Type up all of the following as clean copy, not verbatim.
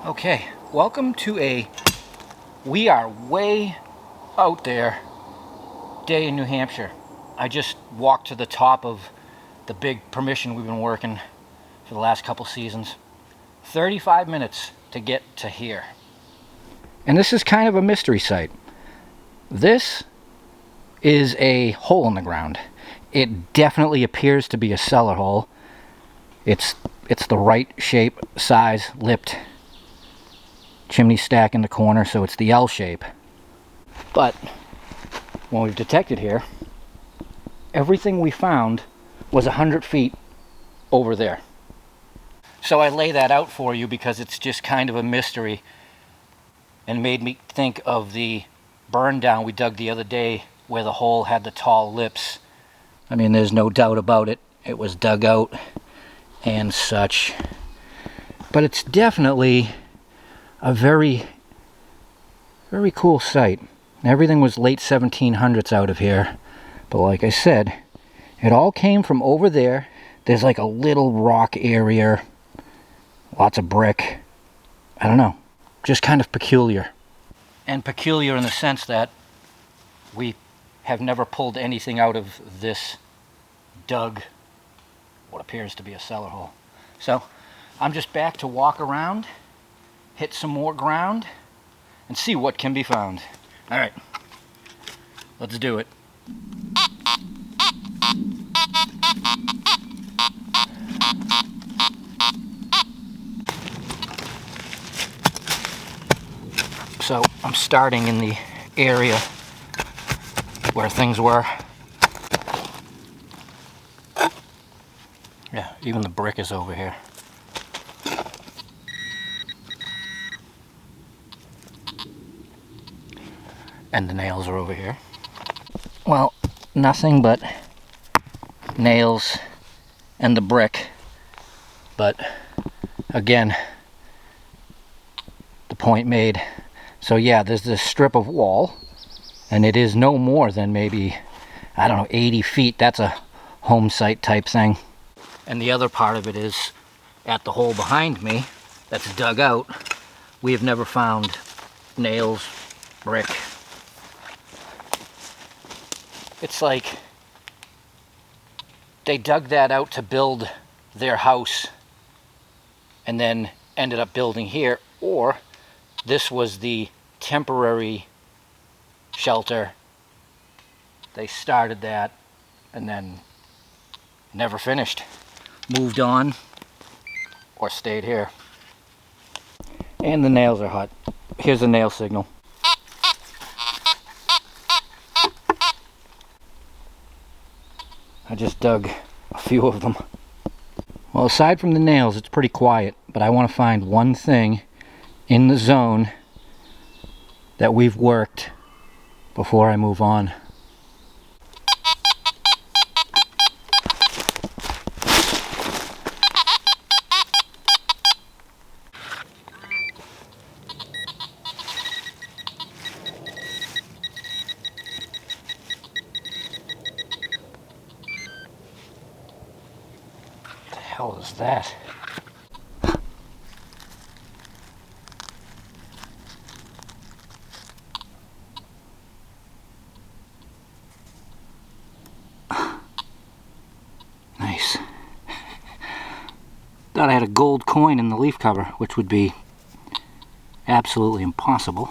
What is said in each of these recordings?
Okay, welcome to we are way out there day in New Hampshire. I just walked to the top of the big permission we've been working for the last couple seasons. 35 minutes to get to here. And this is kind of a mystery site. This is a hole in the ground. It definitely appears to be a cellar hole. It's the right shape, size, lipped chimney stack in the corner, so it's the L shape. But when we've detected here, everything we found was 100 feet over there. So I lay that out for you because it's just kind of a mystery and made me think of the burn down we dug the other day where the hole had the tall lips. I mean, there's no doubt about it. It was dug out and such. But it's definitely a very, very cool site. Everything was late 1700s out of here. But like I said, it all came from over there. There's like a little rock area, lots of brick. I don't know, just kind of peculiar. And peculiar in the sense that we have never pulled anything out of this dug, what appears to be a cellar hole. So I'm just back to walk around, hit some more ground, and see what can be found. All right, let's do it. So I'm starting in the area where things were. Yeah, even the brick is over here. And the nails are over here. Well, nothing but nails and the brick. But again, the point made. So yeah, there's this strip of wall, and it is no more than maybe, I don't know, 80 feet. That's a home site type thing. And the other part of it is at the hole behind me that's dug out. We have never found nails, brick. It's like they dug that out to build their house and then ended up building here, or this was the temporary shelter. They started that and then never finished. Moved on or stayed here. And the nails are hot. Here's the nail signal. I just dug a few of them. Well, aside from the nails, it's pretty quiet, but I want to find one thing in the zone that we've worked before I move on. What the hell is that? Nice. Thought I had a gold coin in the leaf cover, which would be absolutely impossible.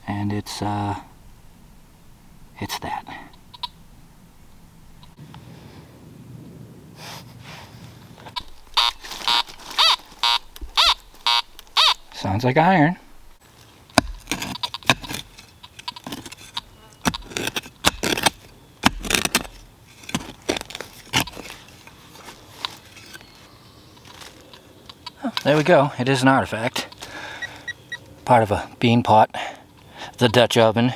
And it's that. Sounds like iron. Oh, there we go. It is an artifact. Part of a bean pot. The Dutch oven.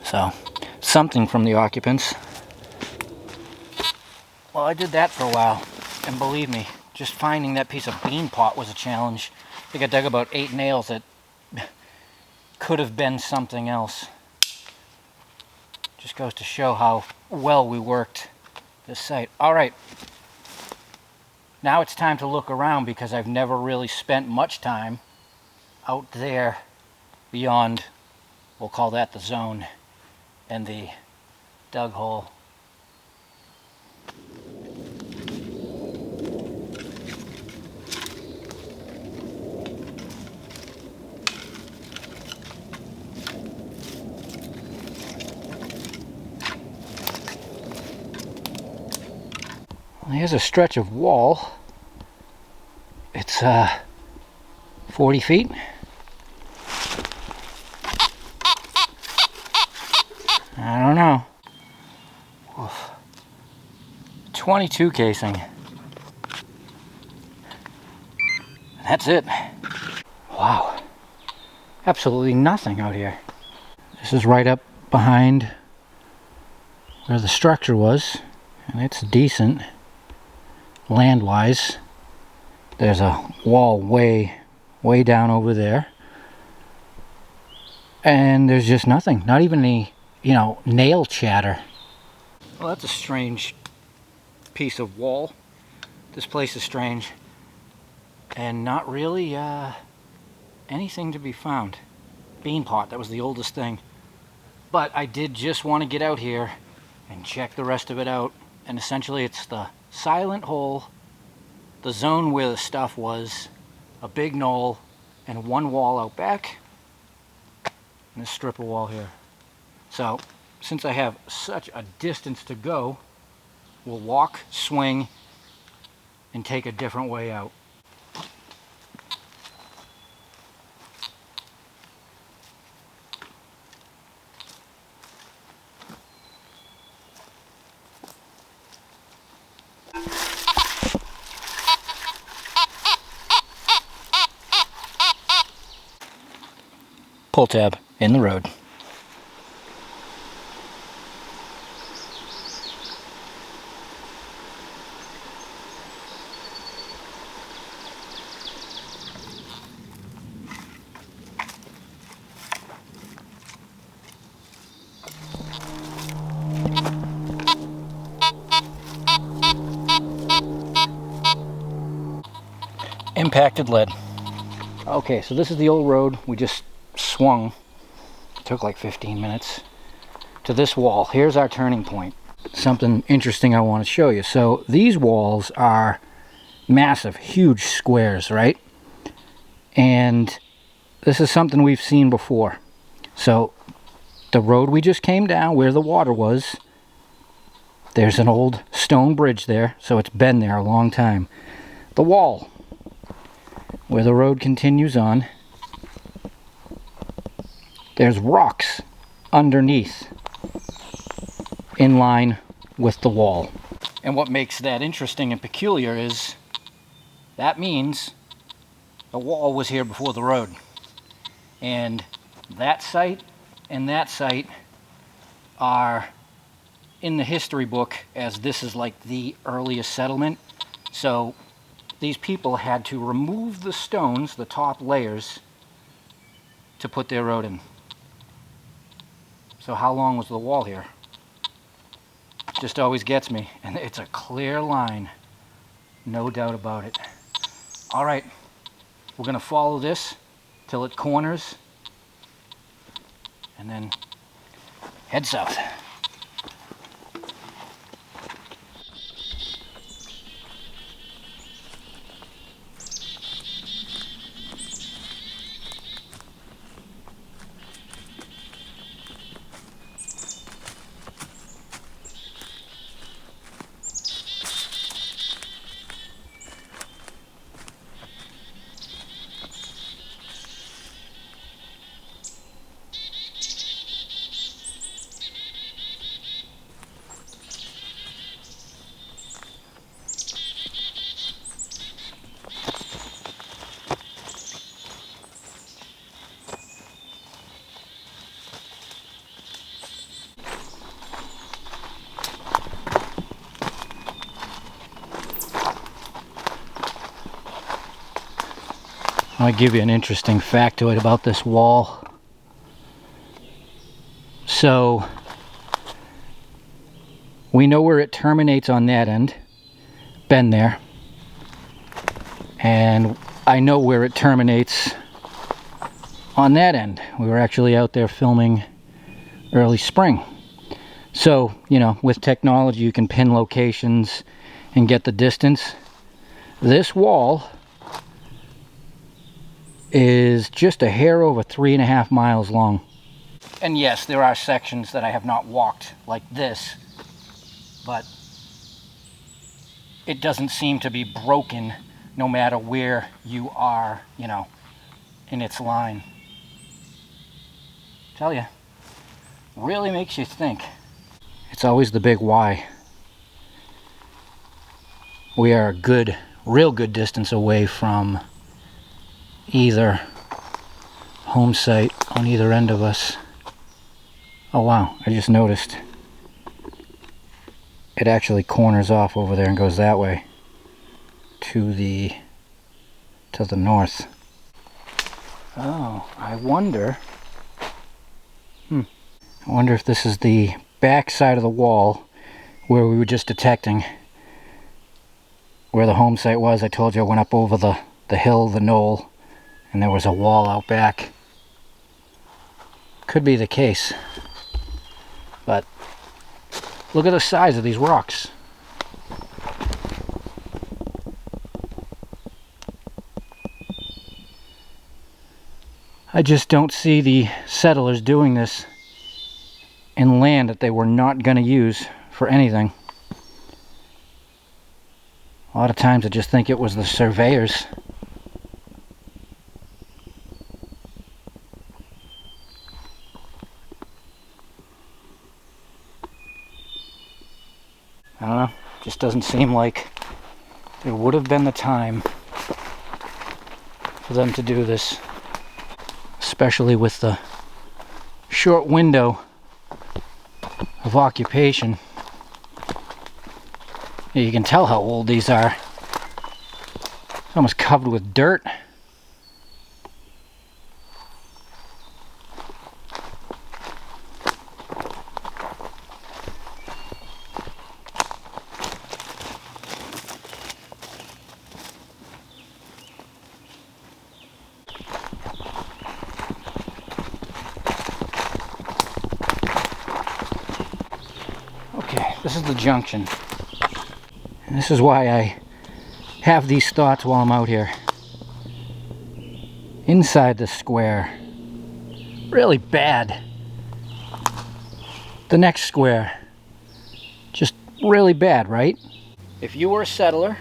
So, something from the occupants. Well, I did that for a while, and believe me, just finding that piece of bean pot was a challenge. I think I dug about 8 nails that could have been something else. Just goes to show how well we worked this site. All right, Now it's time to look around because I've never really spent much time out there beyond, we'll call that the zone, and the dug hole. Here's a stretch of wall. It's 40 feet. I don't know. Oof. 22 casing. That's it. Wow. Absolutely nothing out here. This is right up behind where the structure was, and it's decent land-wise. There's a wall way down over there, and there's just nothing. Not even any, nail chatter. Well, that's a strange piece of wall. This place is strange, and not really anything to be found. Bean pot, that was the oldest thing. But I did just want to get out here and check the rest of it out, and essentially it's the silent hole, the zone where the stuff was, a big knoll, and one wall out back, and a strip of wall here. So, since I have such a distance to go, we'll walk, swing, and take a different way out. Pull tab in the road. Impacted lead. Okay, so this is the old road. We just swung, it took like 15 minutes, to this wall. Here's our turning point. Something interesting I want to show you. So these walls are massive, huge squares, right? And this is something we've seen before. So the road we just came down, where the water was, there's an old stone bridge there, so it's been there a long time. The wall, where the road continues on, there's rocks underneath in line with the wall. And what makes that interesting and peculiar is that means the wall was here before the road. And that site and that site are in the history book as this is like the earliest settlement. So these people had to remove the stones, the top layers, to put their road in. So how long was the wall here? Just always gets me. And it's a clear line. No doubt about it. All right. We're going to follow this till it corners. And then head south. I'll give you an interesting factoid about this wall. So we know where it terminates on that end. Been there. And I know where it terminates on that end. We were actually out there filming early spring. So, you know, with technology you can pin locations and get the distance. This wall is just a hair over 3.5 miles long. And yes, there are sections that I have not walked like this, but it doesn't seem to be broken no matter where you are, you know, in its line. Tell you, really makes you think. It's always the big why. We are a good, real good distance away from either home site on either end of us. Oh wow, I just noticed it actually corners off over there and goes that way to the north. Oh, I wonder if this is the back side of the wall where we were just detecting where the home site was. I told you I went up over the hill, the knoll, and there was a wall out back. Could be the case. But look at the size of these rocks. I just don't see the settlers doing this in land that they were not going to use for anything. A lot of times I just think it was the surveyors. I don't know, just doesn't seem like there would have been the time for them to do this, especially with the short window of occupation. You can tell how old these are. It's almost covered with dirt. Okay, this is the junction. And this is why I have these thoughts while I'm out here. Inside the square, really bad. The next square, just really bad, right? If you were a settler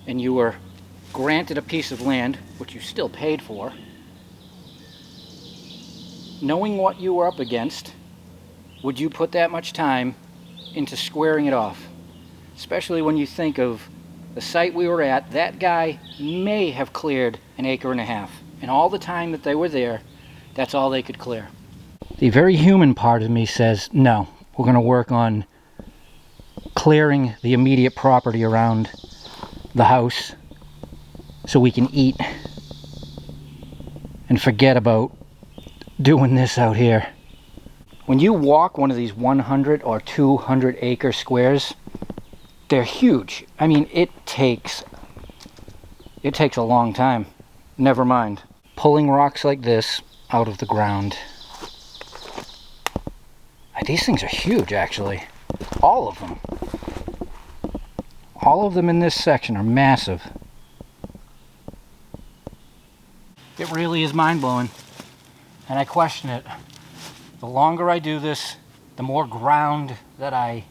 and you were granted a piece of land, which you still paid for, knowing what you were up against, would you put that much time into squaring it off? Especially when you think of the site we were at, that guy may have cleared 1.5 acres. And all the time that they were there, that's all they could clear. The very human part of me says, no, we're going to work on clearing the immediate property around the house so we can eat and forget about doing this out here. When you walk one of these 100 or 200 acre squares, they're huge. I mean, it takes a long time. Never mind pulling rocks like this out of the ground. These things are huge, actually. All of them. All of them in this section are massive. It really is mind-blowing, and I question it. The longer I do this, the more ground that I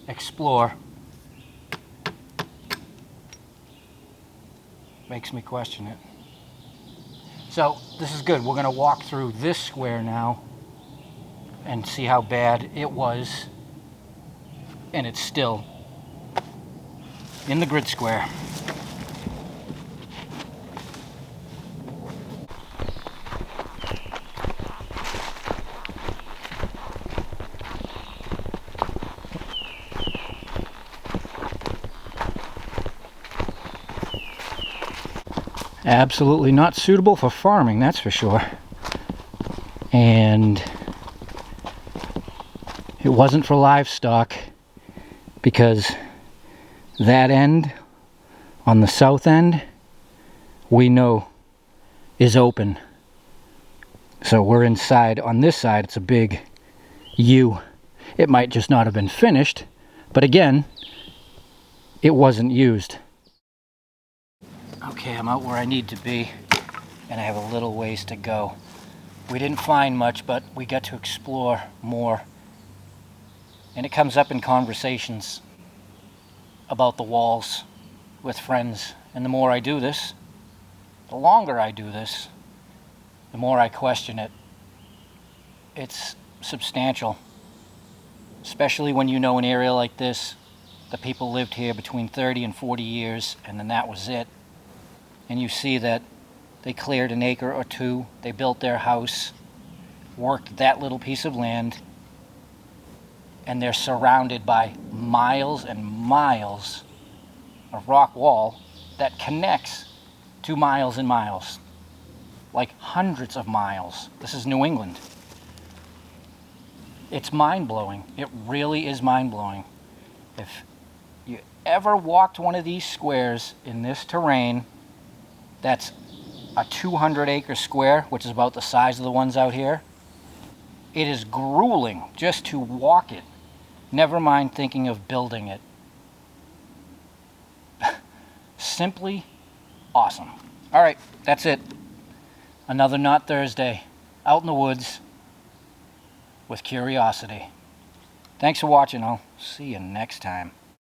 explore, makes me question it. So this is good. We're going to walk through this square now and see how bad it was, and it's still in the grid square. Absolutely not suitable for farming, that's for sure. And it wasn't for livestock, because that end, on the south end, we know is open. So we're inside. On this side, it's a big U. It might just not have been finished, but again, it wasn't used. Okay, I'm out where I need to be, and I have a little ways to go. We didn't find much, but we got to explore more. And it comes up in conversations about the walls with friends. And the more I do this, the longer I do this, the more I question it. It's substantial, especially when you know an area like this. The people lived here between 30 and 40 years, and then that was it. And you see that they cleared an acre or two, they built their house, worked that little piece of land, and they're surrounded by miles and miles of rock wall that connects to miles and miles, like hundreds of miles. This is New England. It's mind-blowing. It really is mind-blowing. If you ever walked one of these squares in this terrain, that's a 200-acre square, which is about the size of the ones out here. It is grueling just to walk it, never mind thinking of building it. Simply awesome. All right, that's it. Another Not Thursday, out in the woods with curiosity. Thanks for watching. I'll see you next time.